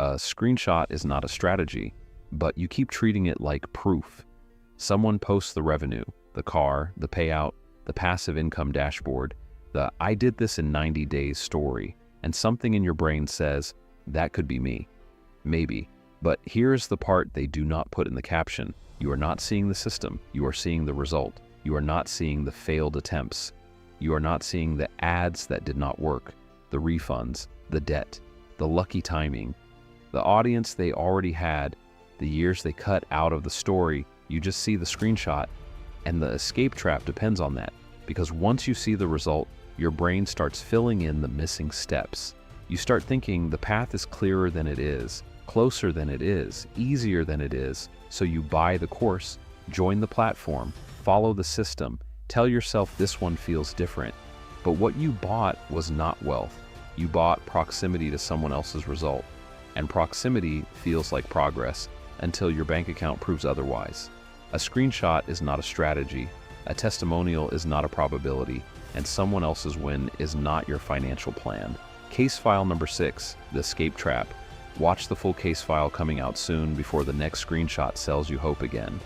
A screenshot is not a strategy, but you keep treating it like proof. Someone posts the revenue, the car, the payout, the passive income dashboard, the "I did this in 90 days" story, and something in your brain says, that could be me. Maybe. But here's the part they do not put in the caption. You are not seeing the system. You are seeing the result. You are not seeing the failed attempts. You are not seeing the ads that did not work, the refunds, the debt, the lucky timing, the audience they already had, the years they cut out of the story. You just see the screenshot, and the escape trap depends on that. Because once you see the result, your brain starts filling in the missing steps. You start thinking the path is clearer than it is, closer than it is, easier than it is. So you buy the course, join the platform, follow the system, tell yourself this one feels different. But what you bought was not wealth. You bought proximity to someone else's result. And proximity feels like progress until your bank account proves otherwise. A screenshot is not a strategy, a testimonial is not a probability, and someone else's win is not your financial plan. Case file number 6, the escape trap. Watch the full case file coming out soon before the next screenshot sells you hope again.